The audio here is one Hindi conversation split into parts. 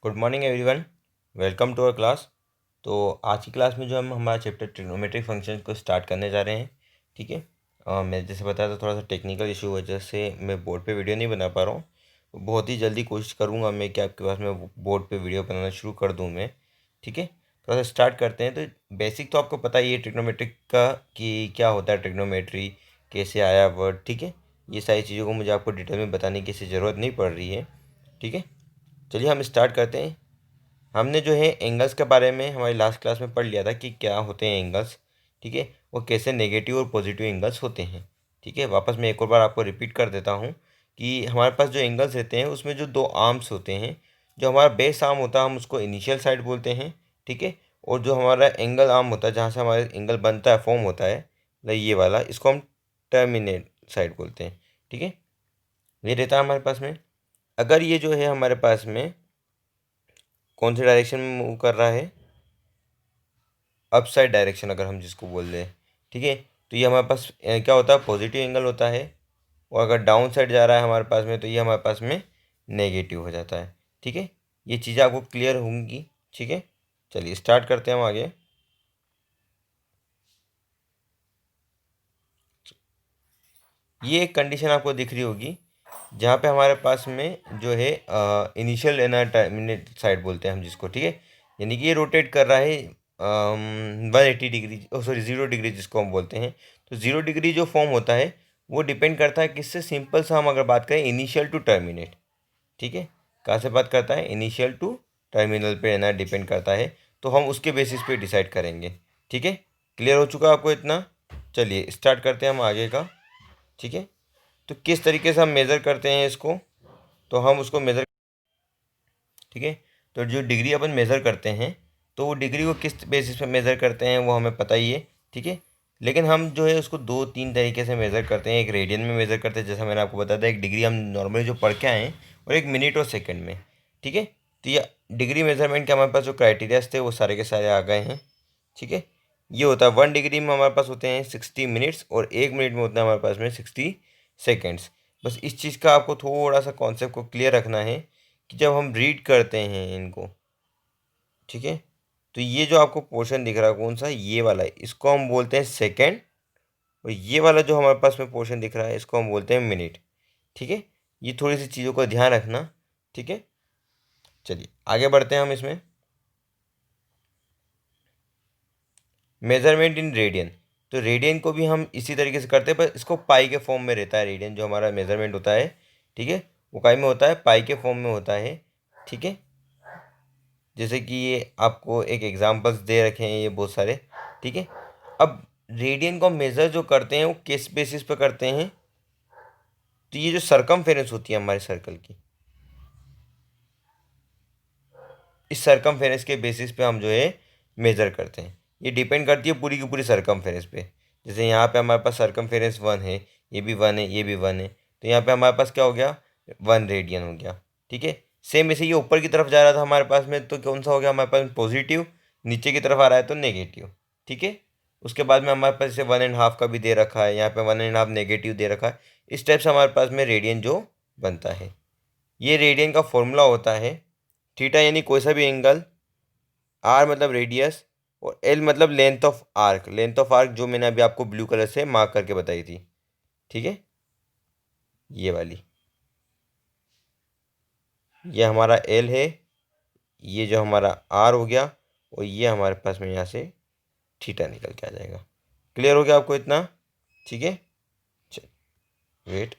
Good morning everyone. Welcome to our class. तो आज की क्लास में जो हम हमारा चैप्टर ट्रिग्नोमेट्रिक फंक्शन को स्टार्ट करने जा रहे हैं। ठीक है। मैं जैसे बताया था, थोड़ा सा टेक्निकल इशू वजह से मैं बोर्ड पे वीडियो नहीं बना पा रहा हूँ। बहुत ही जल्दी कोशिश करूँगा मैं कि आपके पास में बोर्ड पे वीडियो बनाना शुरू कर दूँ मैं। ठीक है। थोड़ा सा स्टार्ट करते हैं। तो बेसिक तो आपको पता ही है ट्रिग्नोमेट्रिक का कि क्या होता है ट्रिग्नोमेट्री, कैसे आया वर्ड। ठीक है। ये सारी चीज़ों को मुझे आपको डिटेल में बताने की ज़रूरत नहीं पड़ रही है। ठीक है। चलिए हम स्टार्ट करते हैं। हमने जो है एंगल्स के बारे में हमारी लास्ट क्लास में पढ़ लिया था कि क्या होते हैं एंगल्स। ठीक है। वो कैसे नेगेटिव और पॉजिटिव एंगल्स होते हैं। ठीक है। वापस मैं एक और बार आपको रिपीट कर देता हूँ कि हमारे पास जो एंगल्स रहते हैं उसमें जो दो आर्म्स होते हैं, जो हमारा बेस आर्म होता है हम उसको इनिशियल साइड बोलते हैं। ठीक है। और जो हमारा एंगल आर्म होता है जहाँ से हमारा एंगल बनता है, फॉर्म होता है, मतलब ये वाला, इसको हम टर्मिनेट साइड बोलते हैं। ठीक है। ये रहता है हमारे पास में। अगर ये जो है हमारे पास में कौन से डायरेक्शन में मूव कर रहा है, अप साइड डायरेक्शन अगर हम जिसको बोल रहे हैं। ठीक है। तो ये हमारे पास क्या होता है, पॉजिटिव एंगल होता है। और अगर डाउन साइड जा रहा है हमारे पास में तो ये हमारे पास में नेगेटिव हो जाता है। ठीक है। ये चीज़ें आपको क्लियर होंगी। ठीक है। चलिए स्टार्ट करते हैं हम आगे। ये एक कंडीशन आपको दिख रही होगी जहाँ पे हमारे पास में जो है इनिशियल एंड टर्मिनेट साइड बोलते हैं हम जिसको। ठीक है। यानी कि ये रोटेट कर रहा है 180 डिग्री, सॉरी 0 डिग्री जिसको हम बोलते हैं। तो 0 डिग्री जो फॉर्म होता है वो डिपेंड करता है किससे, सिंपल सा हम अगर बात करें इनिशियल टू टर्मिनेट। ठीक है। कहाँ से बात करता है, इनिशियल टू टर्मिनल पे है ना, डिपेंड करता है। तो हम उसके बेसिस पे डिसाइड करेंगे। ठीक है। क्लियर हो चुका आपको इतना। चलिए स्टार्ट करते हैं हम आगे का। ठीक है। तो किस तरीके से हम मेज़र करते हैं इसको, तो हम उसको मेज़र, ठीक है। तो जो डिग्री अपन मेज़र करते हैं तो वो डिग्री को किस बेसिस पे मेज़र करते हैं वो हमें पता ही है। ठीक है। लेकिन हम जो है उसको दो तीन तरीके से मेज़र करते हैं। एक रेडियन में मेज़र करते हैं, जैसा मैंने आपको बताया था। एक डिग्री हम नॉर्मली जो पढ़ के आए हैं, और एक मिनट और सेकेंड में। ठीक है। तो ये डिग्री मेज़रमेंट के हमारे पास जो क्राइटेरियाज थे वो सारे के सारे आ गए हैं। ठीक है। ये होता है 1 डिग्री में हमारे पास होते हैं 60 मिनट्स, और 1 मिनट में होता है हमारे पास में 60 सेकेंड्स। बस इस चीज़ का आपको थोड़ा सा कॉन्सेप्ट को क्लियर रखना है कि जब हम रीड करते हैं इनको, ठीक है, तो ये जो आपको पोर्शन दिख रहा है कौन सा, ये वाला है, इसको हम बोलते हैं सेकेंड। और ये वाला जो हमारे पास में पोर्शन दिख रहा है इसको हम बोलते हैं मिनट। ठीक है। ये थोड़ी सी चीज़ों का ध्यान रखना। ठीक है। चलिए आगे बढ़ते हैं हम इसमें। Measurement in radian. तो रेडियन को भी हम इसी तरीके से करते हैं, पर इसको पाई के फॉर्म में रहता है। रेडियन जो हमारा मेजरमेंट होता है, ठीक है, वो काई में होता है, पाई के फॉर्म में होता है। ठीक है। जैसे कि ये आपको एक एग्जांपल्स दे रखे हैं ये बहुत सारे। ठीक है। अब रेडियन को मेज़र जो करते हैं वो किस बेसिस पे करते हैं, तो ये जो सरकमफेरेंस होती है हमारे सर्कल की, इस सरकमफेरेंस के बेसिस पे हम जो है मेज़र करते हैं। ये डिपेंड करती है पूरी की पूरी सरकमफेरेंस पे। जैसे यहाँ पे हमारे पास सरकमफेरेंस 1 है, ये भी 1 है, ये भी 1 है, तो यहाँ पे हमारे पास क्या हो गया, 1 रेडियन हो गया। ठीक है। सेम ऐसे ये ऊपर की तरफ जा रहा था हमारे पास में, तो कौन सा हो गया हमारे पास, पॉजिटिव। नीचे की तरफ आ रहा है तो नेगेटिव। ठीक है। उसके बाद में हमारे पास जैसे 1.5 का भी दे रखा है, यहाँ पे 1.5 नेगेटिव दे रखा है। इस टाइप से हमारे पास में रेडियन जो बनता है, ये रेडियन का फॉर्मूला होता है। थीटा यानी कोई सा भी एंगल, आर मतलब रेडियस, और एल मतलब length of arc. Length of arc जो मैंने अभी आपको ब्लू कलर से मार्क करके बताई थी। ठीक है। ये वाली, ये हमारा एल है, ये जो हमारा आर हो गया, और ये हमारे पास में यहाँ से थीटा निकल के आ जाएगा। क्लियर हो गया आपको इतना। ठीक है। चल वेट,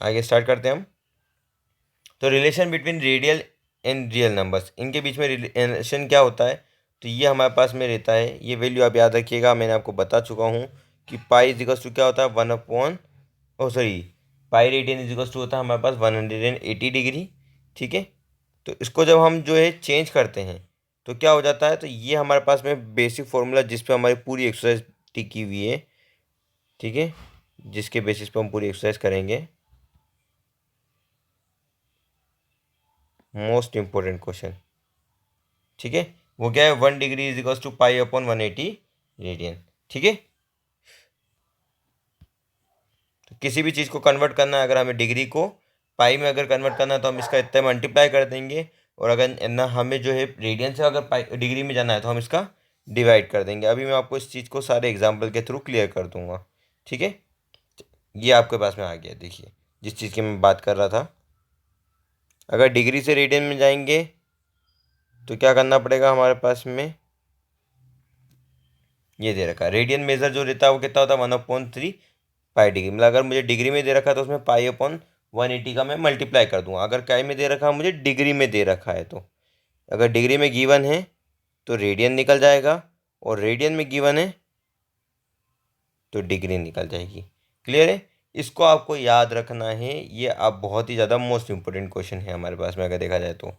आगे स्टार्ट करते हैं हम। तो relation between radial and real numbers, इनके बीच में रिलेशन क्या होता है, तो ये हमारे पास में रहता है। ये वैल्यू आप याद रखिएगा, मैंने आपको बता चुका हूँ कि पाई इजिकल्स टू क्या होता है, 1/, oh sorry, pi radian equals to होता है हमारे पास 180 डिग्री। ठीक है। तो इसको जब हम जो है चेंज करते हैं तो क्या हो जाता है, तो ये हमारे पास में बेसिक फॉर्मूला जिस पे हमारी पूरी एक्सरसाइज टिकी हुई है। ठीक है। जिसके बेसिस पे हम पूरी एक्सरसाइज करेंगे। Most important question. ठीक है। वो क्या है, 1 degree is two pi upon 180 radian. ठीक है। तो किसी भी चीज़ को कन्वर्ट करना है, अगर हमें डिग्री को पाई में अगर कन्वर्ट करना है तो हम इसका इतना मल्टीप्लाई कर देंगे, और अगर ना हमें जो है रेडियन से अगर पाई डिग्री में जाना है तो हम इसका डिवाइड कर देंगे। अभी मैं आपको इस चीज़ को सारे एग्जाम्पल के थ्रू क्लियर कर दूंगा, ठीक है। ये आपके पास में आ गया, देखिए जिस चीज़ की मैं बात कर रहा था। अगर डिग्री से रेडियन में जाएंगे तो क्या करना पड़ेगा हमारे पास में, ये दे रखा है रेडियन मेजर जो रहता है वो कितना होता है 1/3 पाई डिग्री। मतलब अगर मुझे डिग्री में दे रखा है तो उसमें पाई/180 का मैं मल्टीप्लाई कर दूंगा। अगर काय में दे रखा है, मुझे डिग्री में दे रखा है, तो अगर डिग्री में गिवन है तो रेडियन निकल जाएगा, और रेडियन में गिवन है तो डिग्री निकल जाएगी। क्लियर है? इसको आपको याद रखना है, ये आप बहुत ही ज़्यादा मोस्ट इंपॉर्टेंट क्वेश्चन है हमारे पास में अगर देखा जाए तो,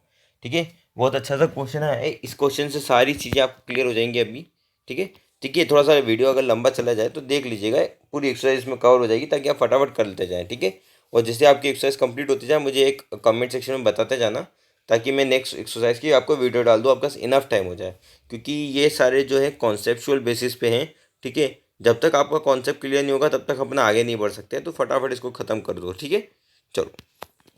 ठीक है। बहुत अच्छा सा क्वेश्चन है, इस क्वेश्चन से सारी चीज़ें आपको क्लियर हो जाएंगी अभी, ठीक है। ठीक है, थोड़ा सा वीडियो अगर लंबा चला जाए तो देख लीजिएगा, पूरी एक्सरसाइज इसमें कवर हो जाएगी, ताकि आप फटाफट कर लेते जाएँ, ठीक है। और जैसे आपकी एक्सरसाइज कंप्लीट होती जाए मुझे एक कमेंट सेक्शन में बताते जाना, ताकि मैं नेक्स्ट एक्सरसाइज की आपको वीडियो डाल दूँ, आपके पास इनफ टाइम हो जाए, क्योंकि ये सारे जो है कॉन्सेप्चुअल बेसिस पे हैं, ठीक है। जब तक आपका कॉन्सेप्ट क्लियर नहीं होगा तब तक अपना आगे नहीं बढ़ सकते, तो फटाफट इसको ख़त्म कर दो, ठीक है। चलो,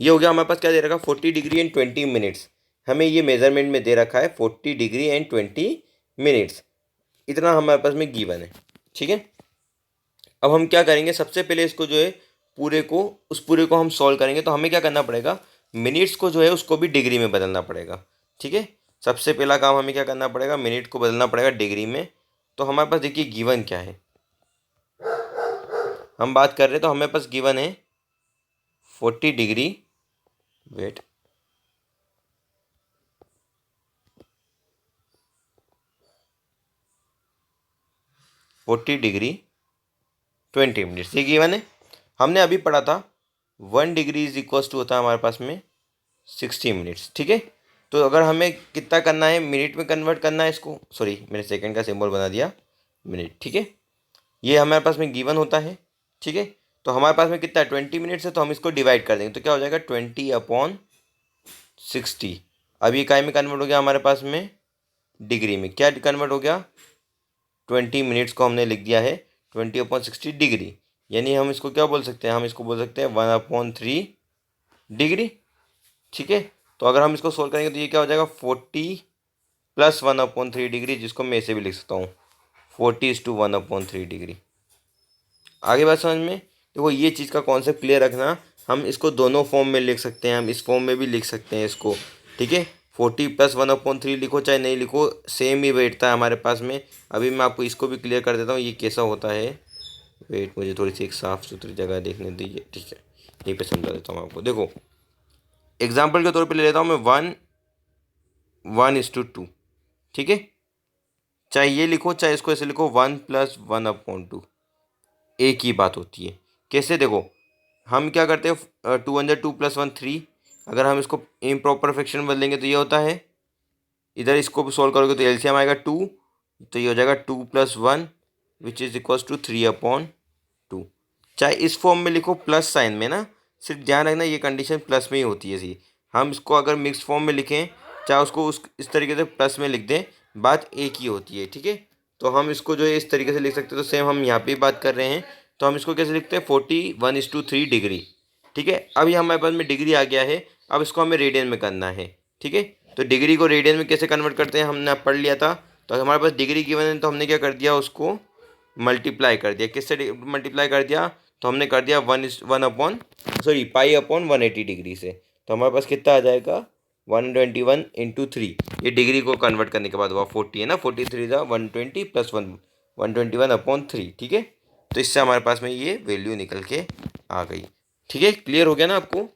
ये हो गया हमारे पास, क्या दे रखा है 40 डिग्री एंड 20 मिनट्स। हमें ये मेजरमेंट में दे रखा है 40 डिग्री एंड 20 मिनट्स, इतना हमारे पास में गिवन है, ठीक है। अब हम क्या करेंगे, सबसे पहले इसको जो है पूरे को हम सॉल्व करेंगे, तो हमें क्या करना पड़ेगा, मिनट्स को जो है उसको भी डिग्री में बदलना पड़ेगा, ठीक है। सबसे पहला काम हमें क्या करना पड़ेगा, मिनट को बदलना पड़ेगा डिग्री में। तो हमारे पास देखिए गिवन क्या है, हम बात कर रहे हैं तो हमें पास गिवन है 40 डिग्री, वेट 40 डिग्री 20 मिनट्स, ये गिवन है। हमने अभी पढ़ा था 1 डिग्री इज इक्वल टू होता है हमारे पास में 60 मिनट्स, ठीक है। तो अगर हमें कितना करना है, मिनट में कन्वर्ट करना है इसको, सॉरी मैंने सेकंड का सिंबल बना दिया, मिनट, ठीक है। ये हमारे पास में गिवन होता है, ठीक है। तो हमारे पास में कितना है 20 मिनट्स है, तो हम इसको डिवाइड कर देंगे, तो क्या हो जाएगा 20/60। अब ये काय में कन्वर्ट हो गया हमारे पास में, डिग्री में क्या कन्वर्ट हो गया, 20 मिनट्स को हमने लिख दिया है 20/60 डिग्री, यानी हम इसको क्या बोल सकते हैं, हम इसको बोल सकते हैं 1/3 डिग्री, ठीक है। तो अगर हम इसको सोल्व करेंगे तो ये क्या हो जाएगा 40 + 1/3 डिग्री, जिसको मैं ऐसे भी लिख सकता हूँ 40:1/3 डिग्री। आगे बात समझ में? देखो ये चीज़ का कॉन्सेप्ट क्लियर रखना, हम इसको दोनों फॉर्म में लिख सकते हैं, हम इस फॉर्म में भी लिख सकते हैं इसको, ठीक है। 40 + 1/3 लिखो चाहे नहीं लिखो, सेम ही बैठता है हमारे पास में। अभी मैं आपको इसको भी क्लियर कर देता हूँ, ये कैसा होता है। वेट, मुझे थोड़ी सी एक साफ़ सुथरी जगह देखने दीजिए, ठीक है। यहीं पे समझा देता हूँ आपको। देखो एग्जाम्पल के तौर पे ले लेता हूँ मैं 1:2, ठीक है। चाहे ये लिखो चाहे इसको ऐसे लिखो 1 + 1/2, एक ही बात होती है। कैसे, देखो हम क्या करते हैं, 2 + 1 3, अगर हम इसको इम्प्रॉपर फ्रैक्शन बदलेंगे तो ये होता है, इधर इसको भी सॉल्व करोगे तो एलसीएम आएगा 2, तो ये हो जाएगा 2 + 1 विच इज़ इक्वल्स टू 3/2। चाहे इस फॉर्म में लिखो प्लस साइन में ना, सिर्फ ध्यान रखना ये कंडीशन प्लस में ही होती है सी। हम इसको अगर मिक्स फॉर्म में लिखें, चाहे उसको उस इस तरीके से प्लस में लिख दें, बात एक ही होती है, ठीक है। तो हम इसको जो है इस तरीके से लिख सकते हैं, तो सेम हम यहाँ पे बात कर रहे हैं, तो हम इसको कैसे लिखते हैं 41/3 डिग्री, ठीक है। अभी हमारे पास में डिग्री आ गया है, अब इसको हमें रेडियन में करना है, ठीक है। तो डिग्री को रेडियन में कैसे कन्वर्ट करते हैं हमने अब पढ़ लिया था। तो हमारे पास डिग्री गिवन है, तो हमने क्या कर दिया, उसको मल्टीप्लाई कर दिया, किससे मल्टीप्लाई कर दिया, तो हमने कर दिया 1/180 डिग्री से। तो हमारे पास कितना आ जाएगा 121/3, ये डिग्री को कन्वर्ट करने के बाद हुआ 40 है ना, 43 था 120 + 1 121/3, ठीक है। तो इससे हमारे पास में ये वैल्यू निकल के आ गई, ठीक है। क्लियर हो गया ना आपको?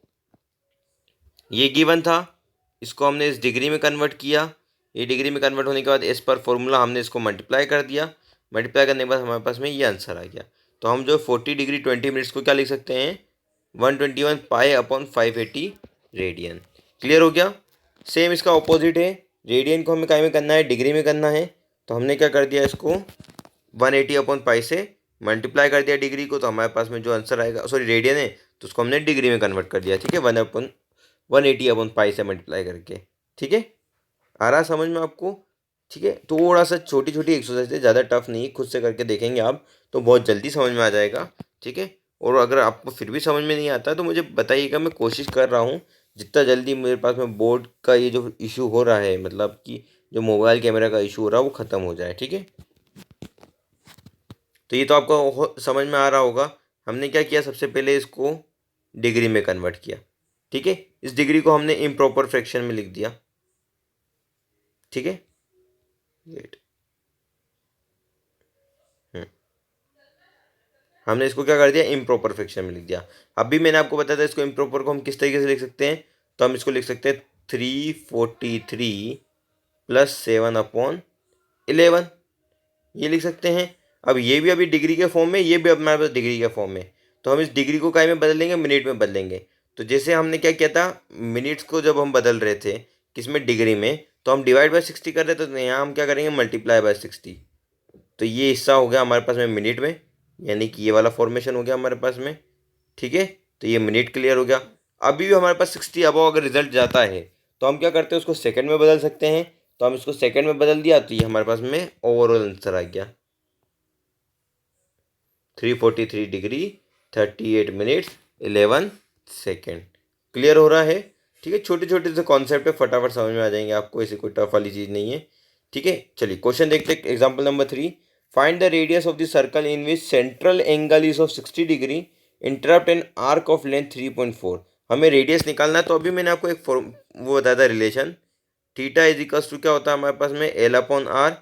ये गिवन था, इसको हमने इस डिग्री में कन्वर्ट किया, ये डिग्री में कन्वर्ट होने के बाद एज पर फॉर्मूला हमने इसको मल्टीप्लाई कर दिया, मल्टीप्लाई करने के बाद हमारे पास में ये आंसर आ गया। तो हम जो 40 डिग्री 20 मिनट्स को क्या लिख सकते हैं, 121 π/580 रेडियन। क्लियर हो गया? सेम इसका ऑपोजिट है, रेडियन को हमें काय में करना है, डिग्री में करना है। तो हमने क्या कर दिया, इसको 180/π से मल्टीप्लाई कर दिया डिग्री को, तो हमारे पास में जो आंसर आएगा, सॉरी रेडियन है तो उसको हमने डिग्री में कन्वर्ट कर दिया, ठीक है, 180/π से मल्टीप्लाई करके, ठीक है। आ रहा समझ में आपको? ठीक है, थोड़ा सा छोटी छोटी एक्सरसाइज है, ज़्यादा टफ नहीं, खुद से करके देखेंगे आप तो बहुत जल्दी समझ में आ जाएगा, ठीक है। और अगर आपको फिर भी समझ में नहीं आता तो मुझे बताइएगा, मैं कोशिश कर रहा हूँ जितना जल्दी मेरे पास में बोर्ड का ये जो इशू हो रहा है, मतलब कि जो मोबाइल कैमरा का इशू हो रहा है वो ख़त्म हो जाए, ठीक है। तो ये तो आपको समझ में आ रहा होगा। हमने क्या किया, सबसे पहले इसको डिग्री में कन्वर्ट किया, ठीक है। इस डिग्री को हमने इम्प्रॉपर फ्रैक्शन में लिख दिया, ठीक है। वेट, हमने इसको क्या कर दिया, इम्प्रॉपर फ्रैक्शन में लिख दिया। अभी मैंने आपको बताया था इसको इम्प्रॉपर को हम किस तरीके से लिख सकते हैं। तो हम इसको लिख सकते हैं 343 प्लस 7/11, ये लिख सकते हैं। अब ये भी अभी डिग्री के फॉर्म में, ये भी अब हमारे पास डिग्री के फॉर्म में। तो हम इस डिग्री को काय में बदलेंगे, मिनट में बदलेंगे। तो जैसे हमने क्या किया था, मिनट्स को जब हम बदल रहे थे किसमें, डिग्री में, तो हम डिवाइड बाय 60 कर रहे थे, तो यहाँ हम क्या करेंगे, मल्टीप्लाई बाय 60। तो ये हिस्सा हो गया हमारे पास में मिनट में, यानी कि ये वाला फॉर्मेशन हो गया हमारे पास में, ठीक है। तो ये मिनट क्लियर हो गया। अभी भी हमारे पास 60 अबव अगर रिजल्ट जाता है तो हम क्या करते हैं, उसको सेकंड में बदल सकते हैं। तो हम इसको सेकंड में बदल दिया, तो ये हमारे पास में ओवरऑल आंसर आ गया 343 डिग्री 38 मिनट्स 11 सेकेंड। क्लियर हो रहा है, ठीक है। छोटे छोटे से कॉन्सेप्ट है, फटाफट समझ में आ जाएंगे आपको, ऐसी कोई टफ वाली चीज़ नहीं है, ठीक है। चलिए क्वेश्चन देखते हैं, example number 3। Find the radius of the circle in which central angle is of 60 degree, interrupt an arc of length 3.4। हमें रेडियस निकालना है। तो अभी मैंने आपको एक फॉर्म वो बताया था, relation theta is equals to क्या होता है हमारे पास में, L/R।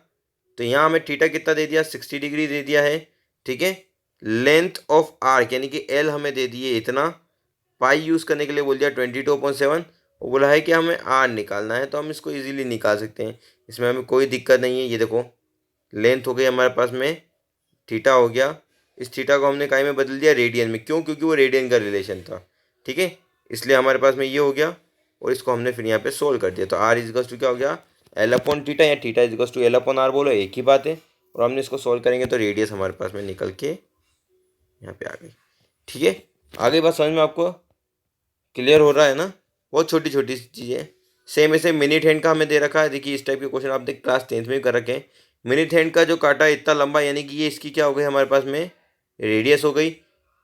तो यहाँ हमें थीटा कितना दे दिया, 60 डिग्री दे दिया है, ठीक है। लेंथ ऑफ आर्क यानी कि एल हमें दे दिए इतना, पाई यूज़ करने के लिए बोल दिया 22/7, और बोला है कि हमें आर निकालना है। तो हम इसको इजीली निकाल सकते हैं, इसमें हमें कोई दिक्कत नहीं है। ये देखो, लेंथ हो गई हमारे पास में, थीटा हो गया। इस थीटा को हमने काय में बदल दिया, रेडियन में, क्यों, क्योंकि वो रेडियन का रिलेशन था, ठीक है। इसलिए हमारे पास में ये हो गया, और इसको हमने फिर यहाँ पे सोल्व कर दिया। तो आर इजिकल्स टू क्या हो गया, L/थीटा, या थीटा इजिकल्स टू L/R, बोलो एक ही बात है। और हमने इसको सोल्व करेंगे तो रेडियस हमारे पास में निकल के यहाँ पे आ गई, ठीक है। आगे बात समझ में आपको क्लियर हो रहा है ना। बहुत छोटी छोटी चीज़ें। सेम ऐसे मिनट हैंड का हमें दे रखा है, देखिए इस टाइप के क्वेश्चन आप देख क्लास 10th में भी कर रखे हैं। मिनट हैंड का जो काटा है इतना लंबा, यानी कि ये इसकी क्या हो गई हमारे पास में, रेडियस हो गई।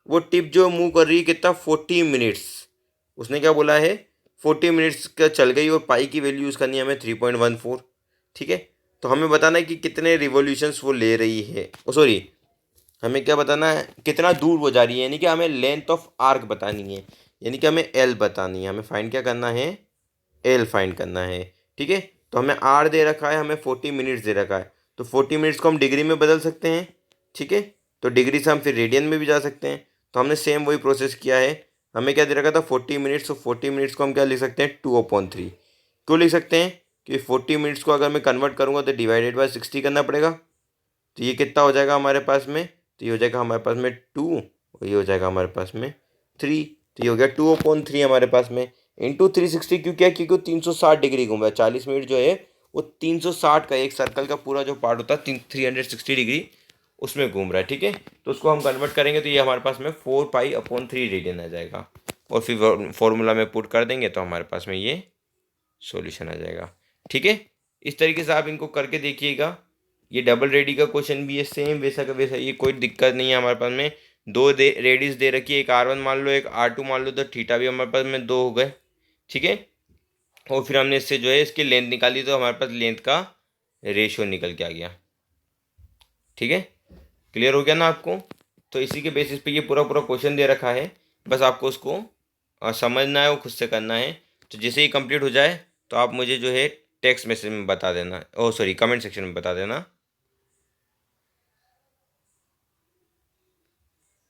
वो टिप जो मूव कर रही है कितना, 40 मिनट्स, उसने क्या बोला है 40 मिनट्स का चल गई, और पाई की वैल्यू यूज़ करनी है हमें 3.14, ठीक है। तो हमें बताना है कि कितने रिवॉल्यूशंस वो ले रही है, ओ सॉरी, हमें क्या बताना है, कितना दूर वो जा रही है, यानी कि हमें लेंथ ऑफ आर्क बतानी है, यानी कि हमें एल बतानी है। हमें फाइंड क्या करना है, एल फाइंड करना है, ठीक है। तो हमें आर दे रखा है, हमें 40 मिनट्स दे रखा है। तो 40 मिनट्स को हम डिग्री में बदल सकते हैं, ठीक है। तो डिग्री से हम फिर रेडियन में भी जा सकते हैं। तो हमने सेम वही प्रोसेस किया है। हमें क्या दे रखा था, 40 मिनट्स। तो 40 मिनट्स को हम क्या लिख सकते हैं, 2/3। क्यों लिख सकते हैं, कि 40 मिनट्स को अगर मैं कन्वर्ट करूँगा तो डिवाइडेड बाय 60 करना पड़ेगा। तो ये कितना हो जाएगा हमारे पास में, तो ये हो जाएगा हमारे पास में 2, और ये हो जाएगा हमारे पास में 3। तो ये हो गया 2/3 हमारे पास में, इंटू 360। क्यों, क्या, क्योंकि 360 डिग्री घूम रहा है। 40 मिनट जो है वो 360 का, एक सर्कल का पूरा जो पार्ट होता है 360 डिग्री उसमें घूम रहा है, ठीक है। तो उसको हम कन्वर्ट करेंगे तो ये हमारे पास में 4π/3 रेडियन आ जाएगा, और फिर फॉर्मूला में पुट कर देंगे तो हमारे पास में ये सॉल्यूशन आ जाएगा, ठीक है। इस तरीके से आप इनको करके देखिएगा। ये डबल रेडी का क्वेश्चन भी है, सेम वैसा का वैसा, ये कोई दिक्कत नहीं है। हमारे पास में दो रेडीज दे रखी है, एक R1 मान लो, एक R2 मान लो, तो थीटा भी हमारे पास में दो हो गए, ठीक है। और फिर हमने इससे जो है इसकी लेंथ निकाली, तो हमारे पास लेंथ का रेशियो निकल के आ गया, ठीक है। क्लियर हो गया ना आपको। तो इसी के बेसिस पे ये पूरा पूरा क्वेश्चन दे रखा है, बस आपको उसको समझना है, वो खुद से करना है। तो जैसे ही कंप्लीट हो जाए तो आप मुझे जो है टेक्स्ट मैसेज में बता देना, ओ सॉरी कमेंट सेक्शन में बता देना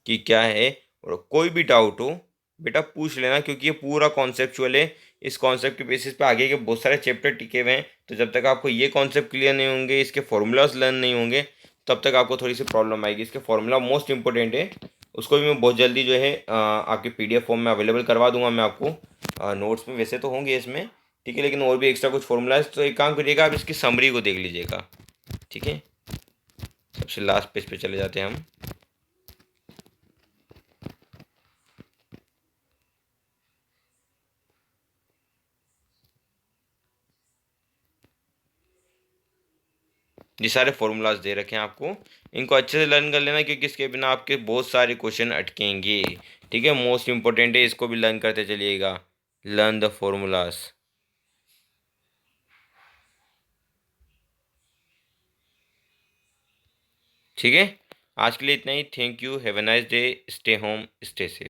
कि क्या है। और कोई भी डाउट हो बेटा पूछ लेना, क्योंकि ये पूरा कॉन्सेप्चुअल है। इस कॉन्सेप्ट के बेसिस पे आगे के बहुत सारे चैप्टर टिके हुए हैं। तो जब तक आपको ये कॉन्सेप्ट क्लियर नहीं होंगे, इसके फॉर्मूलाज लर्न नहीं होंगे, तब तक आपको थोड़ी सी प्रॉब्लम आएगी। इसके फॉर्मूला मोस्ट इंपॉर्टेंट है, उसको भी मैं बहुत जल्दी जो है आपके PDF फॉर्म में अवेलेबल करवा दूंगा मैं आपको। नोट्स में वैसे तो होंगे इसमें, ठीक है, लेकिन और भी एक्स्ट्रा कुछ फॉर्मूला है। तो एक काम करिएगा, आप इसकी समरी को देख लीजिएगा, ठीक है। सबसे लास्ट पेज पे चले जाते हैं हम। ये सारे फॉर्मूलाज दे रखे हैं आपको, इनको अच्छे से लर्न कर लेना, क्योंकि इसके बिना आपके बहुत सारे क्वेश्चन अटकेंगे। ठीक है, मोस्ट इंपॉर्टेंट है, इसको भी लर्न करते चलिएगा। Learn the formulas. ठीक है, आज के लिए इतना ही। Thank you, have a nice day, stay home, stay safe.